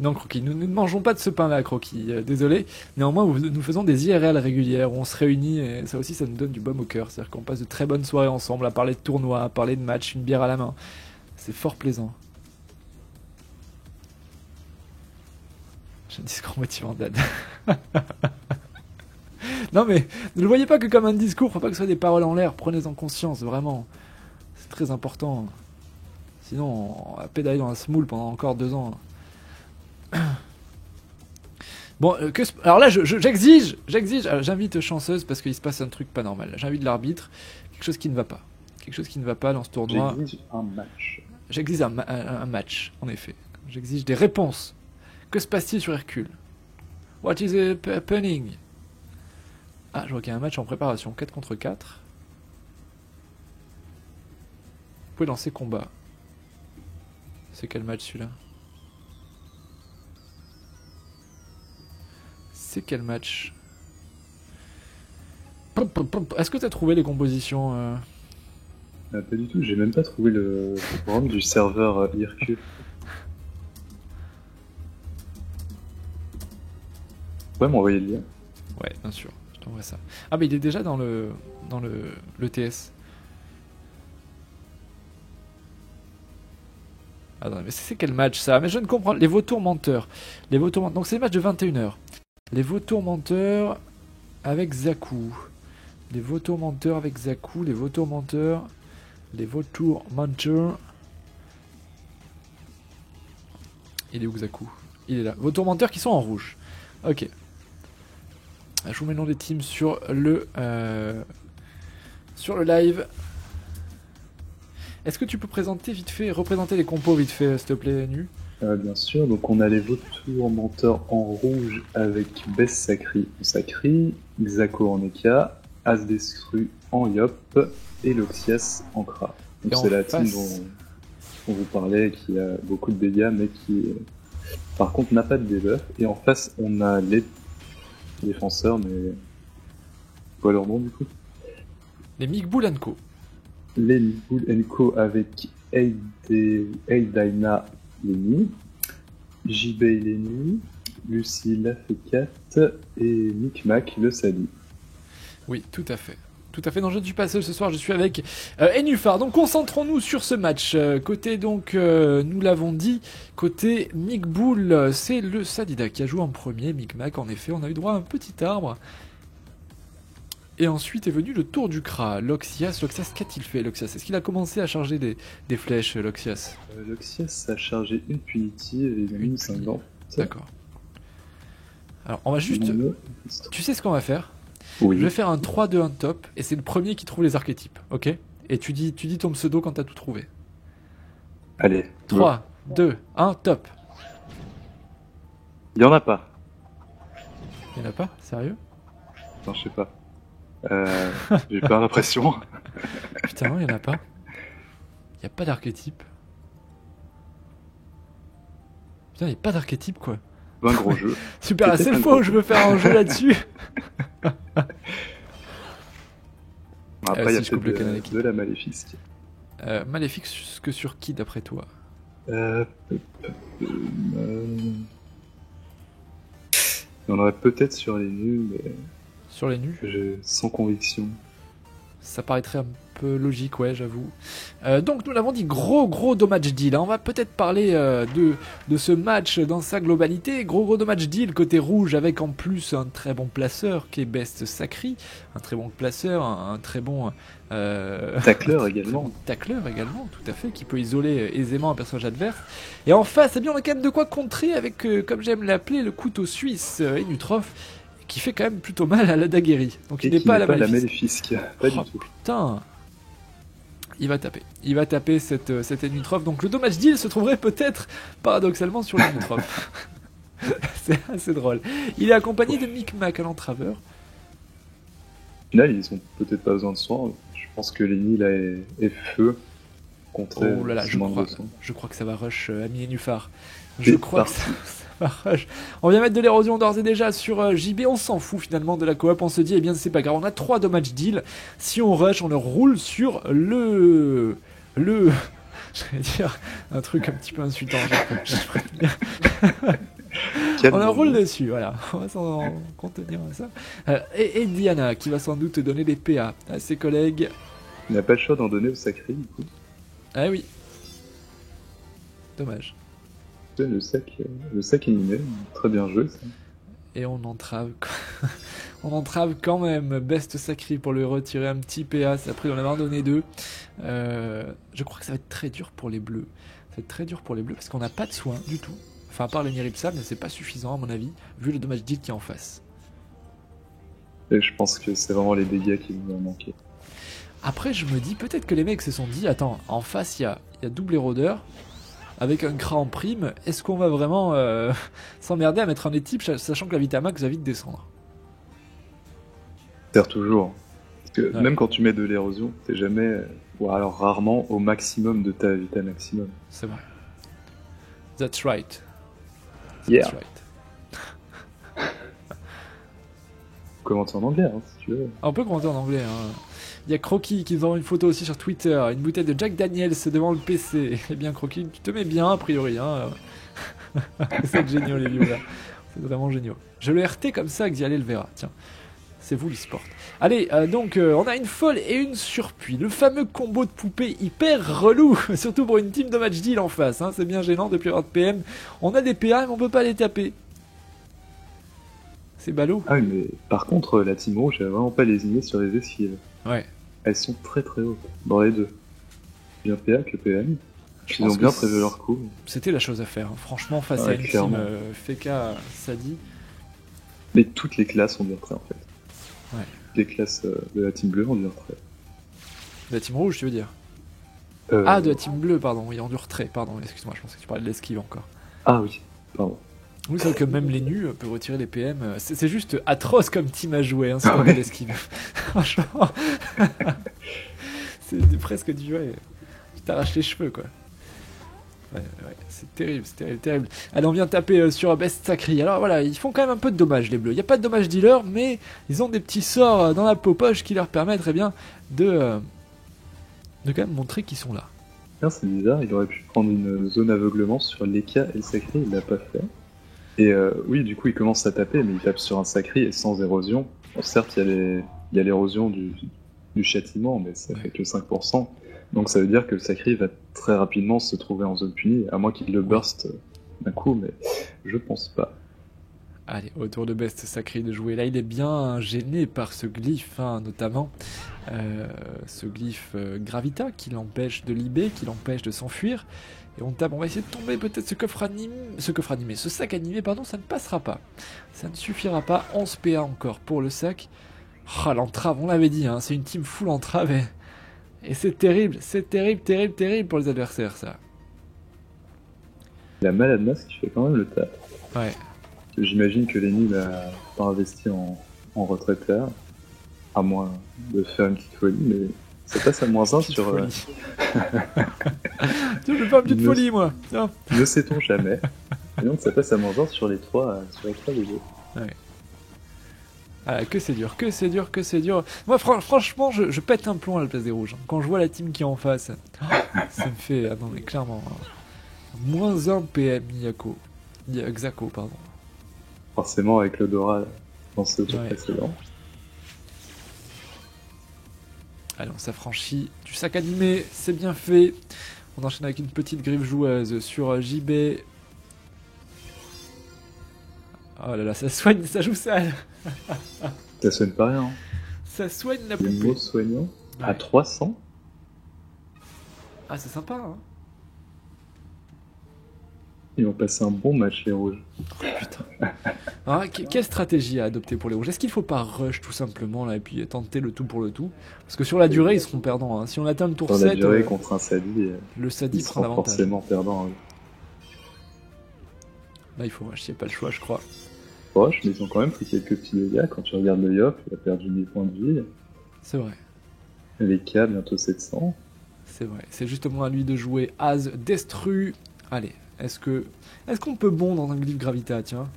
Non, Croquis, nous ne mangeons pas de ce pain-là, Croquis. Désolé. Néanmoins, nous faisons des IRL régulières où on se réunit et ça aussi, ça nous donne du baume au cœur. C'est-à-dire qu'on passe de très bonnes soirées ensemble à parler de tournois, à parler de matchs, une bière à la main. C'est fort plaisant. J'ai un discours motivant, Dad. Non mais, ne le voyez pas que comme un discours, faut pas que ce soit des paroles en l'air. Prenez-en conscience, vraiment. C'est très important. Sinon, on va pédaler dans la smoule pendant encore 2 ans. Bon, alors là, j'exige, j'invite chanceuse parce qu'il se passe un truc pas normal. J'invite l'arbitre, quelque chose qui ne va pas. Quelque chose qui ne va pas dans ce tournoi. J'exige un match. J'exige un match, en effet. J'exige des réponses. Que se passe-t-il sur Hercule? What is happening? Ah, je vois qu'il y a un match en préparation, 4 contre 4. Vous pouvez lancer combat. C'est quel match celui-là? C'est quel match? Est-ce que tu as trouvé les compositions Pas du tout, j'ai même pas trouvé le programme du serveur IRQ. Vous pouvez m'envoyer le lien? Ouais, bien sûr, je t'envoie ça. Ah, mais il est déjà dans le TS. Attends, mais c'est quel match ça? Mais je ne comprends. Les vautours menteurs. Les vautours menteurs. Donc c'est le match de 21h. Les vautours menteurs avec Zaku. Les vautours menteurs avec Zaku. Les vautours menteurs. Les vautours menteurs. Il est où Zaku? Il est là. Vautours menteurs qui sont en rouge. Ok. Je vous mets le nom des teams sur le live. Est-ce que tu peux présenter vite fait, représenter les compos vite fait, s'il te plaît, Nu? Bien sûr, donc on a les vautours menteurs en rouge avec Bess Sacri en Sacri, Xako en Eka, As Destru en Yop et Loxias en Kra. Donc c'est la team dont on vous parlait, qui a beaucoup de dégâts mais qui par contre n'a pas de debuff. Et en face on a les défenseurs, mais quoi leur nom du coup? Les Migboul Co. Les Migboul Co avec Eidaina Lenny, JB Lenny, Lucie Lafécat et Micmac le Sadi. Oui, tout à fait. Tout à fait, non, je ne suis pas seul ce soir, je suis avec Enufar. Donc concentrons-nous sur ce match. Côté, donc, nous l'avons dit, côté Migboul, c'est le Sadida qui a joué en premier. Micmac, en effet, on a eu droit à un petit arbre. Et ensuite est venu le tour du Kra. Loxias, qu'a-t-il fait, Loxias? Est-ce qu'il a commencé à charger des flèches, Loxias? Loxias a chargé une punitive et une cinglante. D'accord. Alors, on va juste... Tu sais ce qu'on va faire? Oui. Je vais faire un 3-2-1 top, et c'est le premier qui trouve les archétypes, ok? Et tu dis ton pseudo quand t'as tout trouvé. Allez. 3, 2, 1, top. Il y en a pas. Il y en a pas? Sérieux? Non, je sais pas. J'ai pas l'impression. Putain, non, il y en a pas. Il y a pas d'archétype. Putain, il y a pas d'archétype, quoi. Un gros jeu. Super, c'est le faux, je veux faire un jeu là-dessus. Après, il y a peut-être de la maléfique. Maléfique que sur qui, d'après toi? Il y en aurait peut-être sur les nus, mais... Sur les nus? Sans conviction. Ça paraîtrait un peu logique, ouais, j'avoue. Donc, nous l'avons dit, gros dommage deal. On va peut-être parler de ce match dans sa globalité. Gros dommage deal côté rouge, avec en plus un très bon placeur qui est Best Sacri. Un très bon placeur, un très bon... tacleur également. Tacleur également, tout à fait, qui peut isoler aisément un personnage adverse. Et en face, eh bien, on a quand même de quoi contrer avec, comme j'aime l'appeler, le couteau suisse Enutrof, qui fait quand même plutôt mal à la Daguerri. Donc il n'est pas à la Maléfique. Pas du tout. Putain. Il va taper cette Enutrof. Donc le dommage deal se trouverait peut-être paradoxalement sur l'Enutrof. C'est assez drôle. Il est accompagné de Micmac à l'entraveur. Au final, ils ont peut-être pas besoin de soin. Je pense que Lenny là est feu contre. Oh là là, je crois que ça va rush Ami Enufar. Je crois que ça va rush. On vient mettre de l'érosion d'ores et déjà sur JB. On s'en fout finalement de la coop. On se dit, eh bien, c'est pas grave. On a 3 dommages deal. Si on rush, on le roule sur le. Je vais dire un truc un petit peu insultant. Je préfère. On roule dessus, voilà. On va s'en contenir à ça. Et Diana, qui va sans doute donner des PA à ses collègues. Il n'a pas le choix d'en donner au sacré, du coup. Ah oui. Dommage. Le sac animé, très bien joué, ça. Et on entrave. On entrave quand même Best Sacré pour lui retirer un petit PA. Après, on en a donné 2. Je crois que ça va être très dur pour les bleus. Ça va être très dur pour les bleus parce qu'on n'a pas de soins du tout. Enfin, à part les Niripsa, mais c'est pas suffisant à mon avis, vu le dommage deal qui est en face. Et je pense que c'est vraiment les dégâts qui vont manquer. Après, je me dis, peut-être que les mecs se sont dit, attends, en face, il y a double érodeur, avec un Kra en prime, est-ce qu'on va vraiment s'emmerder à mettre un étype, sachant que la Vitamax va vite descendre? Sert toujours. Parce que Ouais. même quand tu mets de l'érosion, t'es jamais, ou alors rarement, au maximum de ta vita maximum. C'est vrai. That's right. Yeah. That's right. Commenter en anglais, hein, si tu veux. On peut commenter en anglais. Hein. Il y a Croquis qui nous envoie une photo aussi sur Twitter, une bouteille de Jack Daniels devant le PC. Eh bien, Croquis, tu te mets bien, a priori. Hein. C'est génial, les viewers. C'est vraiment génial. Je le RT comme ça, Xialé le verra. Tiens, c'est vous l'e-sport. Allez, donc, on a une folle et une surpuis. Le fameux combo de poupées hyper relou, surtout pour une team de match deal en face. Hein. C'est bien gênant depuis avoir de PM. On a des PA, mais on peut pas les taper. C'est ballot. Ah oui, mais par contre, la team rouge, elle a vraiment pas lésiné sur les esquives. Ouais. Elles sont très très hautes, dans les deux. Bien PA que PM. Ils pense ont bien que prévu leur coup. C'était la chose à faire. Hein. Franchement, face Ouais, à une clairement. team Feka Sadi. Mais toutes les classes ont bien retrait en fait. Ouais. Les classes de la team bleue ont bien retrait. De la team rouge, tu veux dire? Ah, de la team bleue, pardon. Oui, en du retrait. Pardon, excuse-moi, je pensais que tu parlais de l'esquive encore. Ah oui, pardon. Oui, c'est vrai que même les nus peuvent retirer les PM. C'est juste atroce comme team à jouer, hein, si Ah on ouais. fait l'esquive. Franchement. C'est presque du ouais. Tu t'arraches les cheveux, quoi. Ouais, c'est terrible, c'est terrible, terrible. Allez, on vient taper sur Best Sacré. Alors voilà, ils font quand même un peu de dommages, les bleus. Il n'y a pas de dommage dealer, mais ils ont des petits sorts dans la popoche qui leur permettent très bien de quand même montrer qu'ils sont là. Tiens, c'est bizarre, il aurait pu prendre une zone aveuglement sur l'Eka et le sacré, il l'a pas fait. Et oui, du coup, il commence à taper, mais il tape sur un sacré et sans érosion. Bon, certes, il y a l'érosion du châtiment, mais ça fait que 5%. Donc ça veut dire que le sacré va très rapidement se trouver en zone punie, à moins qu'il le burst d'un coup, mais je pense pas. Allez, autour de Best Sacré de jouer. Là, il est bien gêné par ce glyphe, hein, notamment. Ce glyphe Gravita qui l'empêche de libérer, qui l'empêche de s'enfuir. Et on tape, on va essayer de tomber peut-être ce sac animé, pardon, ça ne passera pas. Ça ne suffira pas. 11 PA encore pour le sac. Oh, l'entrave, on l'avait dit, hein, c'est une team full entrave. Et c'est terrible, terrible pour les adversaires, ça. La malade masse qui fait quand même le taf. Ouais. J'imagine que Lenny n'a pas investi en retraiteur, à moins de faire une petite folie, mais ça passe à -1 sur... Folie. Tu veux pas une petite folie, moi? Tiens. Ne sait-on jamais. Et donc ça passe à -1 sur les trois des jeux. Ouais. Ah, que c'est dur, que c'est dur, que c'est dur. Moi, franchement, je pète un plomb à la place des rouges. Quand je vois la team qui est en face, ça me fait... Ah non, mais clairement... -1 PM Xako, pardon. Forcément avec l'odorat dans ce tour précédent. Allez, on s'affranchit du sac animé, c'est bien fait. On enchaîne avec une petite griffe joueuse sur JB. Oh là là, ça soigne, ça joue sale. Ça soigne pas rien. Hein. Ça soigne la Les poupée. mots soignants à Ouais. 300. Ah, c'est sympa, hein. Ils ont passé un bon match les rouges. Oh, putain. Alors, quelle stratégie à adopter pour les rouges? Est-ce qu'il faut pas rush tout simplement là et puis tenter le tout pour le tout? Parce que sur la durée, ils seront perdants. Hein. Si on atteint le tour Dans 7, la durée contre un Sadi, le Sadi ils prend seront l'avantage. forcément perdants. Hein. Là, il faut rush, il n'y a pas le choix, je crois. Proche, mais ils ont quand même pris quelques petits dégâts. Quand tu regardes le Yop, il a perdu 1000 points de vie. C'est vrai. Les K, bientôt 700. C'est vrai. C'est justement à lui de jouer As Destru. Allez, est-ce qu'on peut bon dans un glyphe Gravita, tiens?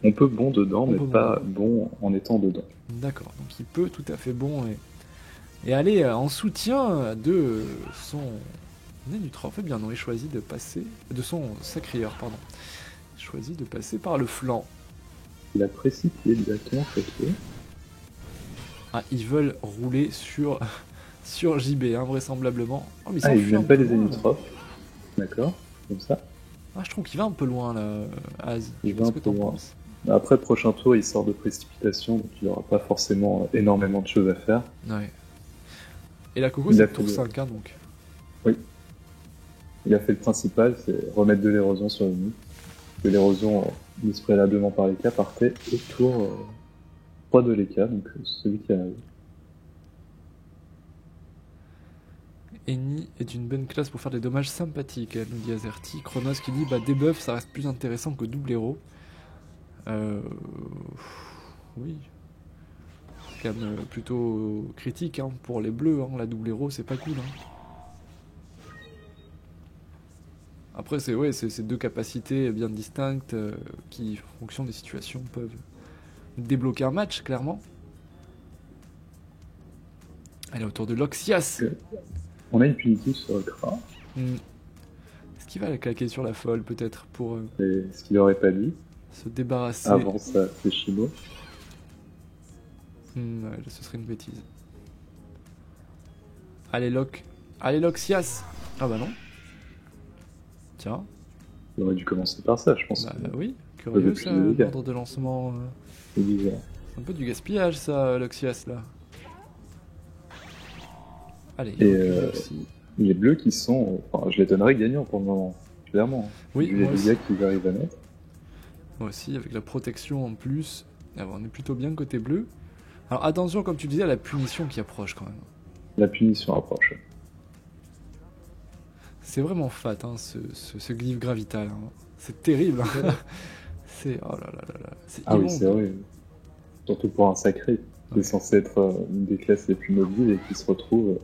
On peut bon dedans, On mais peut pas bon en étant dedans. D'accord, donc il peut tout à fait bon et aller en soutien de son Nénutra. En fait bien non, il choisit de passer de son sacrieur, pardon. Il choisi de passer par le flanc. Il a précipité directement côté. Ah, ils veulent rouler sur, sur JB, hein, vraisemblablement. Oh, mais Ah, il s'enfuit un n'aime pas peu les loin, là. Zénithrophes. D'accord, comme ça. Ah, je trouve qu'il va un peu loin, là, Az. Il va Qu'est-ce un que peu t'en loin. penses? Après, prochain tour, il sort de précipitation, donc il n'aura pas forcément énormément de choses à faire. Ouais. Et la Coco, Il c'est a le tour fait 5, hein, donc. Oui. Il a fait le principal, c'est remettre de l'érosion sur les nids. Que l'érosion mise préalablement par l'EK partait au tour 3 de l'EK, donc celui qui arrive. Eni est une bonne classe pour faire des dommages sympathiques, nous dit Azerty. Chronos qui dit bah debuff ça reste plus intéressant que double héros. Oui. C'est quand même plutôt critique hein, pour les bleus, hein. La double héros c'est pas cool. Hein. Après c'est ouais, c'est deux capacités bien distinctes qui, en fonction des situations, peuvent débloquer un match clairement. Allez, autour de Loxias. On a une punitive sur le Kra. Est-ce qu'il va la claquer sur la folle peut-être pour C'est ce qu'il aurait pas dit. se débarrasser. Avant ça, c'est Shibo. Ouais, ce serait une bêtise. Allez, Loxias. Ah bah non. Tiens. Il aurait dû commencer par ça, je pense. Bah oui, curieux ça, l'ordre de lancement. C'est bizarre. C'est un peu du gaspillage ça, Loxias là. Allez, Et les bleus qui sont... Enfin, je les donnerais gagnants pour le moment, clairement. Oui, vu les dégâts qu'ils arrivent à mettre. Moi aussi, avec la protection en plus. Ah bon, on est plutôt bien côté bleu. Alors attention, comme tu disais, à la punition qui approche quand même. La punition approche. C'est vraiment fat, hein, ce glyphe gravital. Hein. C'est terrible. Hein. C'est... Oh là là là là. C'est Ah immonde. oui, c'est vrai. Surtout pour un sacré, qui est censé être une des classes les plus mobiles et qui se retrouve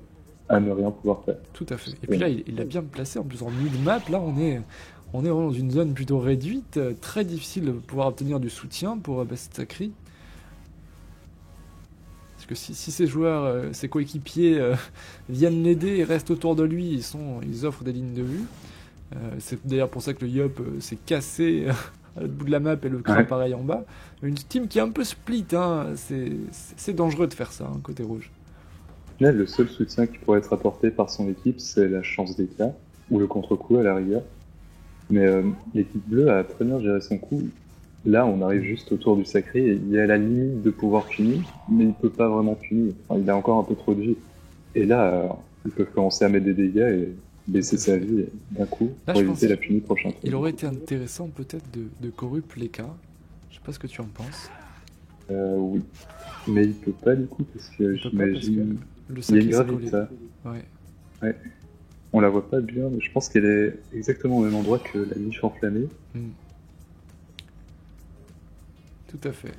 à ne rien pouvoir faire. Tout à fait. Et puis là, il l'a bien placé. En plus, en mid-map, là, on est vraiment dans une zone plutôt réduite. Très difficile de pouvoir obtenir du soutien pour Best Sacri. Parce que si ces joueurs, ses coéquipiers viennent l'aider et restent autour de lui, ils offrent des lignes de vue. C'est d'ailleurs pour ça que le Yop s'est cassé à l'autre bout de la map et le Kra pareil en bas. Une team qui est un peu split, hein. C'est dangereux de faire ça, hein, côté rouge. Là, le seul soutien qui pourrait être apporté par son équipe, c'est la chance des cas, ou le contre-coup à la rigueur. Mais l'équipe bleue a très bien géré son coup. Là, on arrive juste autour du sacré, et il est à la limite de pouvoir punir, mais il peut pas vraiment punir. Enfin, il a encore un peu trop de vie. Et là, ils peuvent commencer à mettre des dégâts et baisser sa vie d'un coup Là, pour je éviter pense la punie prochain tour. Il aurait été intéressant peut-être de corrupt les cas. Je sais pas ce que tu en penses. Oui. Mais il peut pas du coup, parce que j'imagine... Le Il y a une sacré gravita. Ouais. On la voit pas bien, mais je pense qu'elle est exactement au même endroit que la niche enflammée. Tout à fait.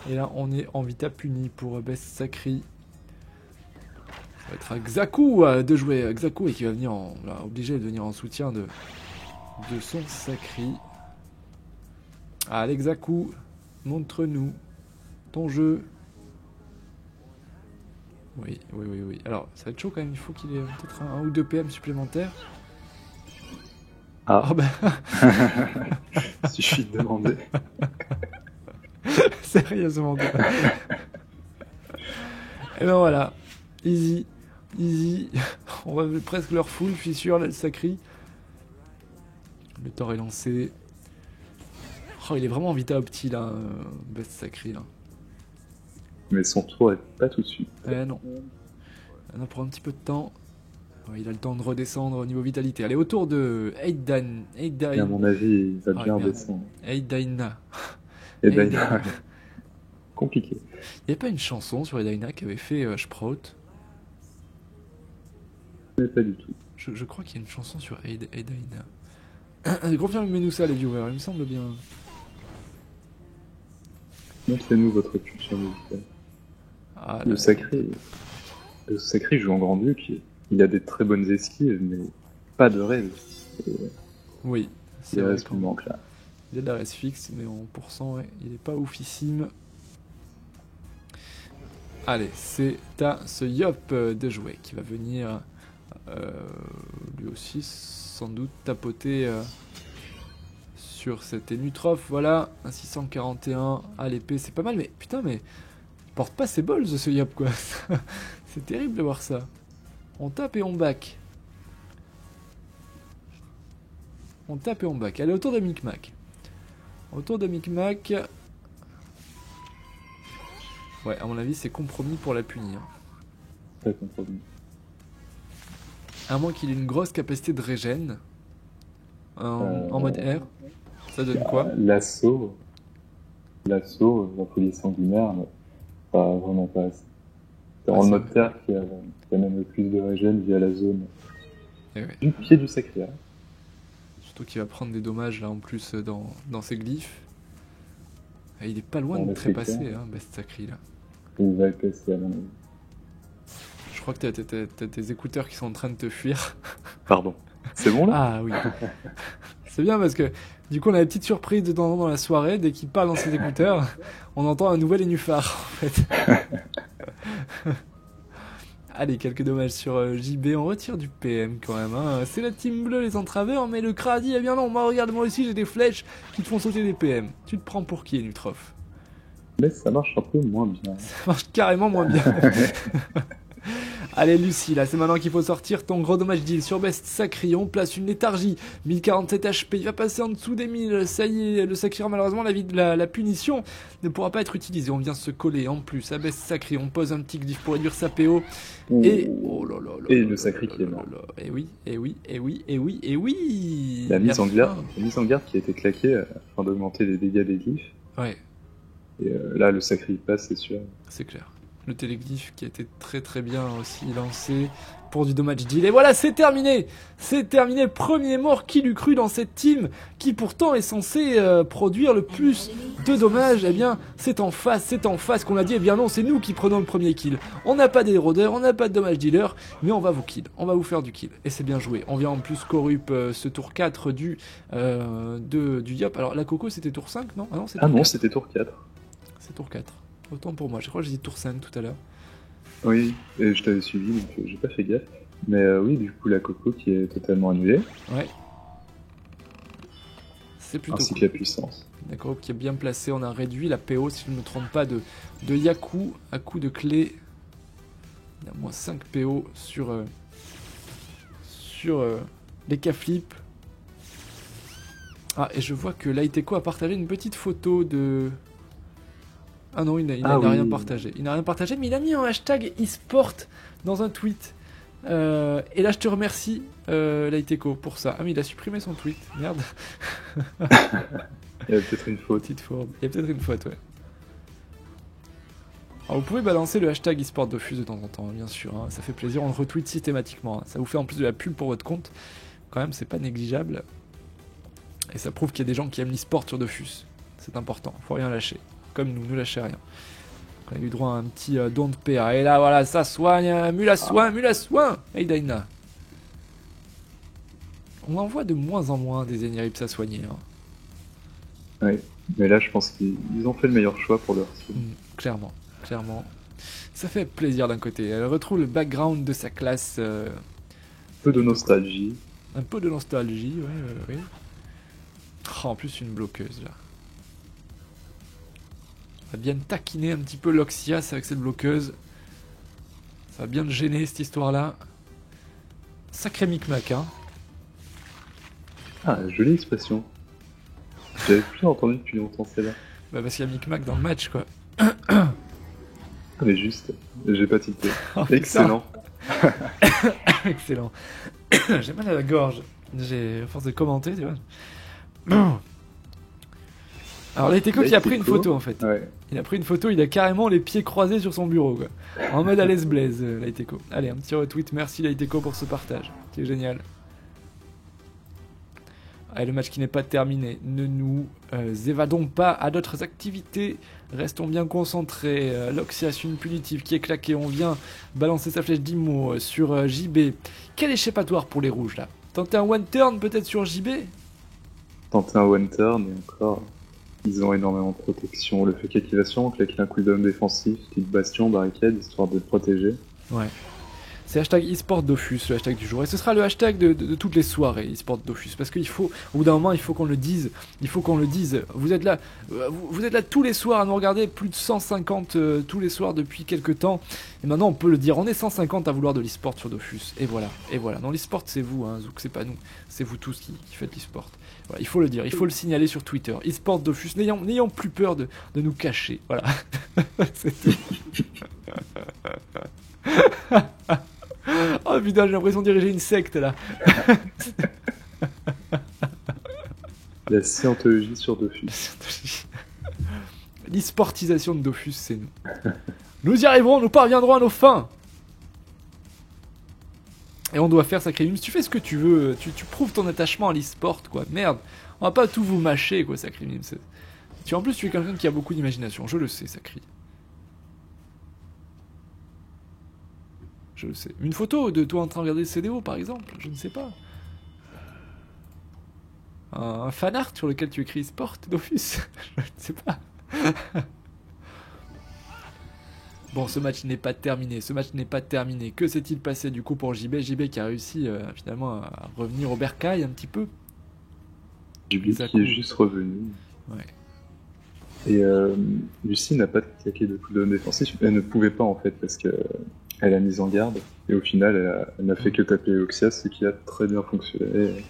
Et là, on est en vita puni pour Best Sacri. Ça va être à Xaku de jouer. Xaku et qui va venir obligé de venir en soutien de son Sacri. Allez Xaku, montre-nous ton jeu. Oui. Alors, ça va être chaud quand même, il faut qu'il ait peut-être un ou deux PM supplémentaires. Ah, bah. Suffit de demander. Sérieusement. Et ben voilà, easy. On va presque leur full, je suis sûr, là, le Sacri. Le Thor est lancé. Oh, il est vraiment vita opti là, Best Sacri là. Mais son tour est pas tout de suite. Non. On prend un petit peu de temps. Ouais, il a le temps de redescendre au niveau vitalité. Allez, autour de Eidain. Et à mon avis, il va bien descendre. Eidaina. Eidaina. Compliqué. Il n'y avait pas une chanson sur Eidaina qui avait fait Sprout? Mais pas du tout. Je crois qu'il y a une chanson sur Eidaina. Confirmez-nous ça, les viewers, il me semble bien. Montrez-nous votre culture musicale. Le sacré joue en grand duc. Il a des très bonnes esquives, mais pas de rêve. Oui, c'est vrai ce qui manque là. Il a de la res fixe, mais en pourcent, ouais, il est pas oufissime. Allez, c'est à ce Yop de jouer qui va venir lui aussi sans doute tapoter sur cet Enutrof. Voilà, un 641 à l'épée, c'est pas mal, mais putain, mais il porte pas ses balls ce Yop, quoi. C'est terrible de voir ça. On tape et on back. On tape et on back. Allez, autour de Micmac. Autour de Micmac. Ouais, à mon avis, c'est compromis pour la punir. Très compromis. À moins qu'il ait une grosse capacité de régène. En mode R. Ça donne quoi? L'assaut, la folie sanguinaire, mais pas vraiment pas assez. C'est en mode terre qui a même le plus de régène via la zone du pied du sacré. Surtout qu'il va prendre des dommages là en plus dans ses glyphes. Et il est pas loin de trépasser, hein, Best Sacri là. Il va le passer à mon avis. Je crois que t'as tes écouteurs qui sont en train de te fuir. Pardon. C'est bon là? Ah oui. C'est bien parce que du coup on a des petites surprises de temps en temps dans la soirée. Dès qu'il parle dans ses écouteurs, on entend un nouvel Nénuphar en fait. Allez, quelques dommages sur JB, on retire du PM quand même. Hein. C'est la team bleue les entraveurs, mais le Kradi, eh bien non, moi regarde, moi aussi j'ai des flèches qui te font sauter des PM. Tu te prends pour qui, Enutrof? Mais ça marche un peu moins bien. Ça marche carrément moins bien. Allez Lucie, là c'est maintenant qu'il faut sortir ton gros dommage deal sur Best Sacri, on place une léthargie, 1047 HP, il va passer en dessous des 1000, ça y est, le Sacri, malheureusement la punition ne pourra pas être utilisée, on vient se coller en plus à Best Sacri, on pose un petit glyphe pour réduire sa PO, et oh là là là, et le Sacri qui est mort. Et oui, et oui, et oui, et oui, et oui. La mise en garde qui a été claquée afin d'augmenter les dégâts des glyphes. Ouais. Et là le Sacri passe, c'est sûr. C'est clair. Le téléglyphe qui a été très très bien aussi lancé pour du dommage deal. Et voilà, c'est terminé. C'est terminé. Premier mort qui l'eût cru dans cette team qui pourtant est censée produire le plus de dommages. Eh bien, c'est en face qu'on a dit. Eh bien non, c'est nous qui prenons le premier kill. On n'a pas d'érodeur, on n'a pas de dommage dealer, mais on va vous kill. On va vous faire du kill. Et c'est bien joué. On vient en plus corrup ce tour 4 du Yop. Alors la Coco c'était tour 5, non? Ah non, c'était tour 4. C'est tour 4. Autant pour moi, je crois que j'ai dit tour 5 tout à l'heure. Oui, et je t'avais suivi, donc j'ai pas fait gaffe. Mais oui, du coup, la Coco qui est totalement annulée. Ouais. C'est plutôt ainsi cool. que la puissance. D'accord, qui est bien placé. On a réduit la PO, si je ne me trompe pas, de Yaku à coup de clé. Il y a moins 5 PO sur les K-Flip. Ah, et je vois que Laiteco a partagé une petite photo de... Ah non, il n'a rien partagé. Il n'a rien partagé, mais il a mis un hashtag eSport dans un tweet. Et là, je te remercie, Laiteco, pour ça. Ah, mais il a supprimé son tweet. Merde. Il y a peut-être une faute. Petite faute. Il y a peut-être une faute, ouais. Alors, vous pouvez balancer le hashtag eSport Dofus de temps en temps, bien sûr. Hein. Ça fait plaisir, on le retweet systématiquement. Hein. Ça vous fait en plus de la pub pour votre compte. Quand même, c'est pas négligeable. Et ça prouve qu'il y a des gens qui aiment l'eSport sur Dofus. C'est important, faut rien lâcher. Comme nous, ne lâchez rien. On a eu droit à un petit don de PA. Et là, voilà, ça soigne. Mula soin. Hey, Daina. On en voit de moins en moins des Enirips à soigner. Hein. Oui, mais là, je pense qu'ils ont fait le meilleur choix pour leur team. Clairement. Ça fait plaisir d'un côté. Elle retrouve le background de sa classe. Un peu de nostalgie. Un peu de nostalgie, oui. Oh, en plus, une bloqueuse, là. Ça va bien taquiner un petit peu l'Oxias avec cette bloqueuse. Ça va bien te gêner cette histoire-là. Sacré Micmac, hein. Ah, jolie expression. J'avais plus entendu depuis longtemps celle-là. Bah parce qu'il y a Micmac dans le match, quoi. Mais juste, j'ai pas tilté. Oh, excellent. Excellent. J'ai mal à la gorge. À force de commenter, tu vois. Alors Laiteco qui a pris une photo en fait. Ouais. Il a pris une photo, il a carrément les pieds croisés sur son bureau quoi. En mode à l'aise Blaise, Laiteco. Allez, un petit retweet, merci Laiteco pour ce partage. C'est génial. Allez, le match qui n'est pas terminé. Ne nous évadons pas à d'autres activités. Restons bien concentrés. L'Oxias, une punitive qui est claquée. On vient balancer sa flèche d'immo sur JB. Quel échappatoire pour les rouges là. Tenter un one turn peut-être sur JB. Tenter un one turn et encore... Ils ont énormément de protection. Le feu d'activation, claquer un cooldown défensif, type bastion, barricade, histoire de le protéger. Ouais. C'est hashtag eSport Dofus, le hashtag du jour. Et ce sera le hashtag de toutes les soirées, eSport Dofus. Parce qu'il faut, au bout d'un moment, il faut qu'on le dise. Il faut qu'on le dise. Vous êtes là tous les soirs à nous regarder, plus de 150 tous les soirs depuis quelques temps. Et maintenant, on peut le dire, on est 150 à vouloir de l'eSport sur Dofus. Et voilà, et voilà. Non, l'eSport, c'est vous, hein, Zouk, c'est pas nous. C'est vous tous qui faites l'eSport. Voilà, il faut le dire, il faut le signaler sur Twitter. eSport Dofus, n'ayons plus peur de nous cacher. Voilà. C'était... Oh putain, j'ai l'impression de diriger une secte là. La scientologie sur Dofus. L'e-sportisation de Dofus, c'est nous. Nous y arriverons, nous parviendrons à nos fins. Et on doit faire Sacrilum. Si tu fais ce que tu veux, tu prouves ton attachement à l'e-sport, quoi. Merde, on va pas tout vous mâcher, quoi, Sacrilum. En plus, tu es quelqu'un qui a beaucoup d'imagination, je le sais, Sacri. Je le sais. Une photo de toi en train de regarder CDO, par exemple, je ne sais pas. Un fanart sur lequel tu écris Sport Dofus, je ne sais pas. Bon, ce match n'est pas terminé. Que s'est-il passé du coup pour JB qui a réussi finalement à revenir au bercail un petit peu. JB qui est juste revenu. Ouais. Et Lucie n'a pas claqué de cooldown défensif. Elle ne pouvait pas en fait parce que elle a mis en garde. Et au final, elle n'a fait que taper Oxia, ce qui a très bien fonctionné.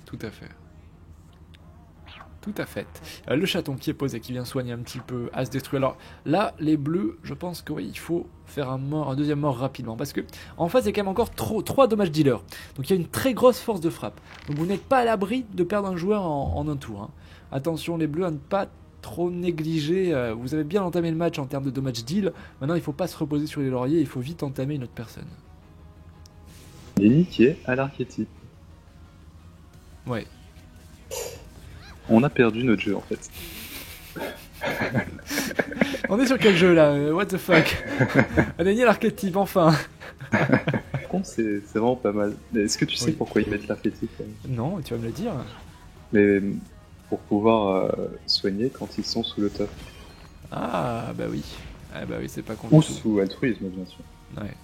Tout à fait. Tout à fait. Le chaton qui est posé, qui vient soigner un petit peu As détruit. Alors là, les bleus, je pense que oui, il faut faire un deuxième mort rapidement. Parce que en face, il y a quand même encore 3 dommages dealers. Donc il y a une très grosse force de frappe. Donc vous n'êtes pas à l'abri de perdre un joueur en un tour. Hein. Attention les bleus à ne pas trop négliger. Vous avez bien entamé le match en termes de dommages deal. Maintenant, il ne faut pas se reposer sur les lauriers. Il faut vite entamer une autre personne. Lenny qui est à l'archétype. Ouais. On a perdu notre jeu en fait. On est sur quel jeu là? What the fuck? On a gagné l'archétype, enfin. Par contre, c'est vraiment pas mal. Mais est-ce que tu sais pourquoi ils mettent l'archétype? Non, tu vas me le dire. Mais pour pouvoir soigner quand ils sont sous le top. Ah bah oui. Ah bah oui, c'est pas con. Ou sous altruisme, bien sûr. Ouais.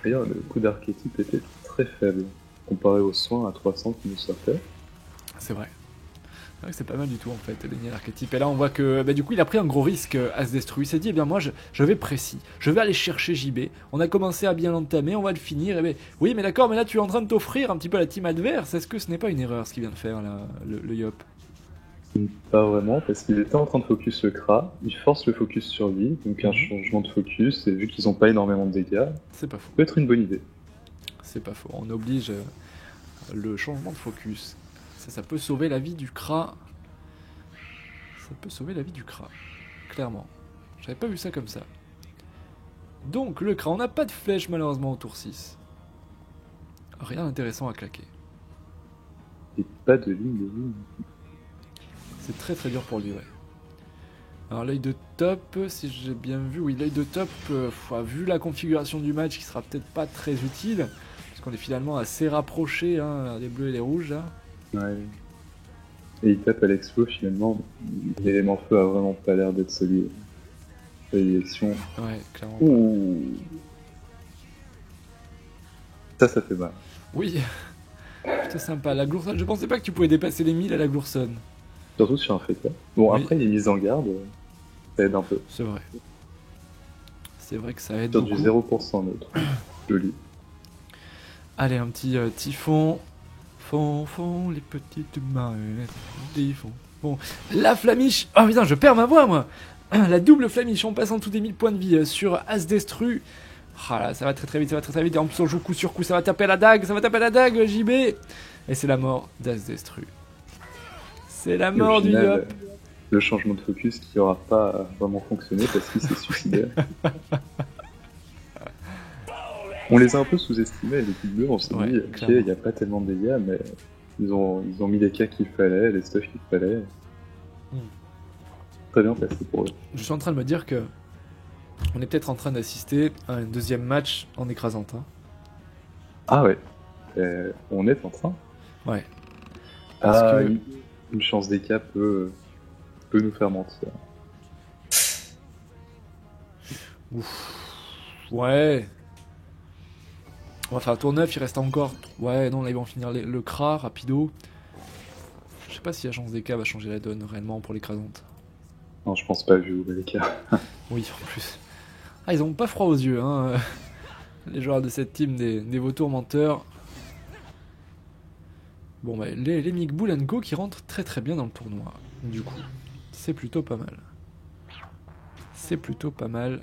D'ailleurs, le coup d'archétype était très faible. Comparé aux soins à 300 qui nous sortaient. C'est vrai. Ouais, c'est pas mal du tout en fait, le l'archétype. Et là on voit que du coup il a pris un gros risque à se détruire. Il s'est dit, eh bien moi je vais précis, je vais aller chercher JB. On a commencé à bien l'entamer, on va le finir. Et oui mais d'accord, mais là tu es en train de t'offrir un petit peu à la team adverse. Est-ce que ce n'est pas une erreur ce qu'il vient de faire là, le Yop? Pas vraiment, parce qu'il était en train de focus le Kra, il force le focus sur lui, donc un changement de focus, et vu qu'ils n'ont pas énormément de dégâts, c'est pas faux. Peut être une bonne idée. C'est pas faux, on oblige le changement de focus. Ça peut sauver la vie du Kra. Ça peut sauver la vie du Kra. Clairement. J'avais pas vu ça comme ça. Donc le Kra, on n'a pas de flèche malheureusement au tour 6. Rien d'intéressant à claquer. Et pas de ligne de ligne. C'est très très dur pour lui, ouais. Alors l'œil de top, si j'ai bien vu, oui, l'œil de top, vu la configuration du match, qui sera peut-être pas très utile, parce qu'on est finalement assez rapprochés, hein, les bleus et les rouges, là. Ouais. Et il tape à l'expo, finalement, l'élément feu a vraiment pas l'air d'être solide. L'élection. Ouais, clairement. Ouh. Ça fait mal. Oui. C'était sympa. La Gloursonne, je pensais pas que tu pouvais dépasser les 1000 à la Gloursonne. Surtout sur un fait là. Bon, oui. Après, il est mis en garde, ça aide un peu. C'est vrai. C'est vrai que ça aide sur beaucoup. Du 0% neutre. Joli. Allez, un petit typhon. Font les petites marionnettes. Typhon. Bon, la flamiche. Oh putain, je perds ma voix, moi. La double flamiche, on passe en dessous des 1000 points de vie sur As Destru. Ah là, ça va très vite, Et en plus, on joue coup sur coup, ça va taper la dague, JB. Et c'est la mort d'As Destru. C'est la mort du Yop. Le changement de focus qui n'aura pas vraiment fonctionné parce qu'il s'est suicidé. On les a un peu sous-estimés, les coups bleus, on s'est dit, ok, il n'y a pas tellement de dégâts, mais ils ont mis les cas qu'il fallait, les stuffs qu'il fallait. Très bien passé pour eux. Je suis en train de me dire que on est peut-être en train d'assister à un deuxième match en écrasante. Hein. Ah ouais, on est en train. Ouais. Parce que une chance des cas peut nous faire mentir. Ouf. Ouais. On va faire un tour 9, il reste encore... Ouais, non, là ils vont finir le Kra, rapido. Je sais pas si l'agence des cas va changer la donne réellement pour l'écrasante. Non, je pense pas, vu les cas. Oui, en plus. Ah, ils ont pas froid aux yeux, hein. Les joueurs de cette team des vautours menteurs. Bon, bah, les Mick Bull & Co qui rentrent très très bien dans le tournoi. Du coup, c'est plutôt pas mal. C'est plutôt pas mal.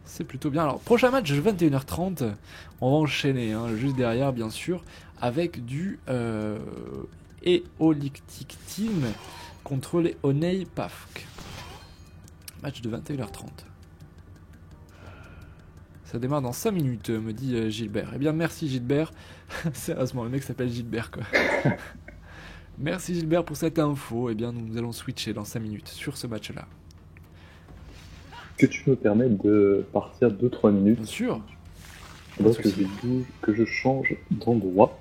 C'est plutôt bien. Alors, prochain match, 21h30. On va enchaîner, hein, juste derrière, bien sûr, avec du Eolictic Team contre les Onei Pafk. Match de 21h30. Ça démarre dans 5 minutes, me dit Gilbert. Eh bien, merci Gilbert. Sérieusement, le mec s'appelle Gilbert, quoi. Merci Gilbert pour cette info. Eh bien, nous allons switcher dans 5 minutes sur ce match-là. Est-ce que tu me permets de partir 2-3 minutes? Bien sûr. Donc que je change d'endroit.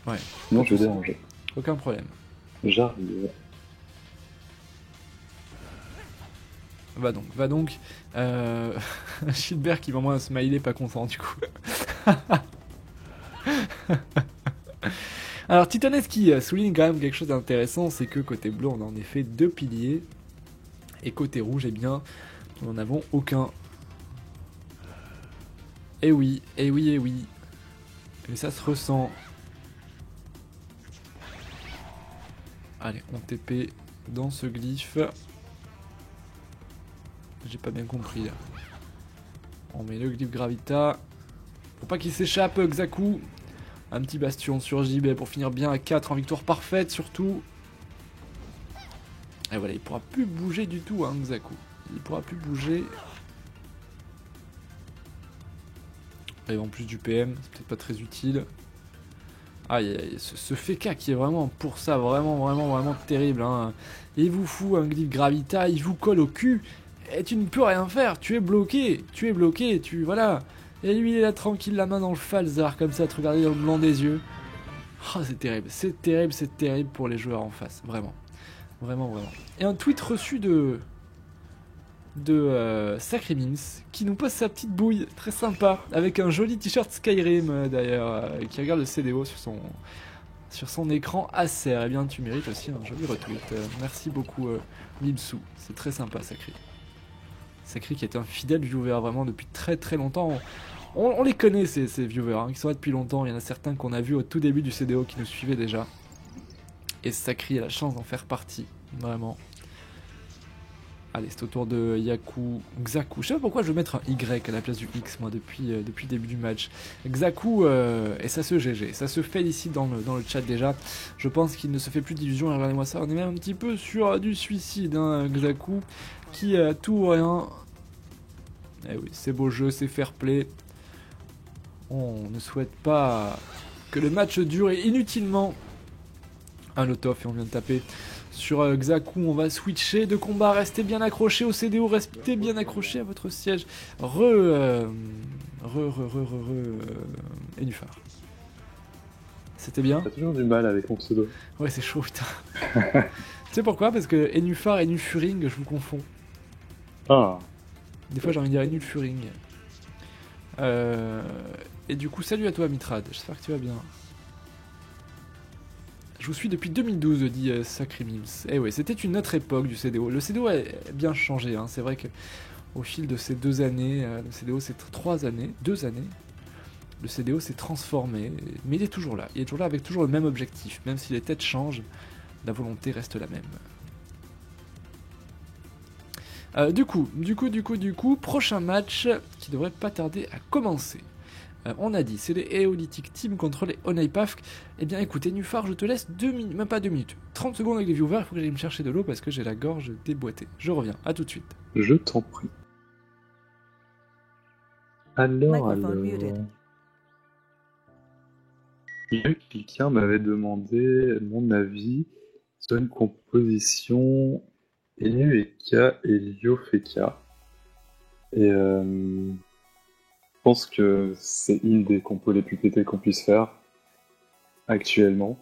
Ouais. Non, je vais déranger. Aucun problème. J'arrive. Va donc. Gilbert qui m'envoie un smiley pas content du coup. Alors Titaneski souligne quand même quelque chose d'intéressant, c'est que côté bleu on a en effet 2 piliers. Et côté rouge, eh bien, nous n'en avons aucun. Eh oui. Et ça se ressent. Allez, on TP dans ce glyphe. J'ai pas bien compris là. On met le glyphe Gravita. Faut pas qu'il s'échappe, Xaku. Un petit bastion sur JB pour finir bien à 4 en victoire parfaite surtout. Et voilà, il pourra plus bouger du tout, hein, Xaku. Il pourra plus bouger. Et en plus du PM, c'est peut-être pas très utile. Aïe, ce Feka qui est vraiment pour ça, vraiment terrible. Hein. Il vous fout un glyphe Gravita, il vous colle au cul. Et tu ne peux rien faire, tu es bloqué, voilà. Et lui il est là tranquille, la main dans le falzar, comme ça, à te regarder dans le blanc des yeux. Oh, c'est terrible pour les joueurs en face, vraiment. Et un tweet reçu de Sacrimims, qui nous pose sa petite bouille, très sympa, avec un joli t-shirt Skyrim d'ailleurs, qui regarde le CDO sur son écran Acer. Eh bien tu mérites aussi un joli retweet. Merci beaucoup Mimsou, c'est très sympa Sacri. Sacri qui est un fidèle viewer vraiment depuis très très longtemps. On les connaît ces viewers hein, qui sont là depuis longtemps. Il y en a certains qu'on a vus au tout début du CDO qui nous suivaient déjà. Et Sacri a la chance d'en faire partie, vraiment. Allez, c'est au tour de Xaku. Je sais pas pourquoi je veux mettre un Y à la place du X moi depuis le début du match. Xaku et ça se GG, ça se félicite dans le chat déjà. Je pense qu'il ne se fait plus d'illusions. Regardez-moi ça, on est même un petit peu sur du suicide, hein, Xaku. Qui a tout ou rien. Eh oui, c'est beau jeu, c'est fair play. On ne souhaite pas que le match dure inutilement. Un lot-off et on vient de taper sur Xaku. On va switcher de combat. Restez bien accrochés au CDO, restez bien accrochés à votre siège. Enufar. C'était bien. T'as toujours du mal avec mon pseudo. Ouais, c'est chaud, putain. Tu sais pourquoi? Parce que Enufar et Enufuring, je vous confonds. Ah. Des fois j'ai envie de dire Enufuring. Et du coup, salut à toi Mitrad, j'espère que tu vas bien. Je vous suis depuis 2012, dit Sacrimims. Eh ouais, c'était une autre époque du CDO. Le CDO a bien changé, hein. C'est vrai que au fil de ces 2 années, le CDO c'est 3 années, 2 années, le CDO s'est transformé, mais il est toujours là. Il est toujours là avec toujours le même objectif, même si les têtes changent, la volonté reste la même. Du coup, prochain match qui devrait pas tarder à commencer. On a dit, c'est les Eolictic Team contre les Onei Pafk. Eh bien écoutez, Nufar, je te laisse 2 minutes, même pas 2 minutes, 30 secondes avec les viewers, il faut que j'aille me chercher de l'eau parce que j'ai la gorge déboîtée. Je reviens, à tout de suite. Je t'en prie. Alors... Il y a eu quelqu'un m'avait demandé mon avis sur une composition Enu-Eka et Lio-Feka. Et je pense que c'est une des compos les plus pétées qu'on puisse faire actuellement.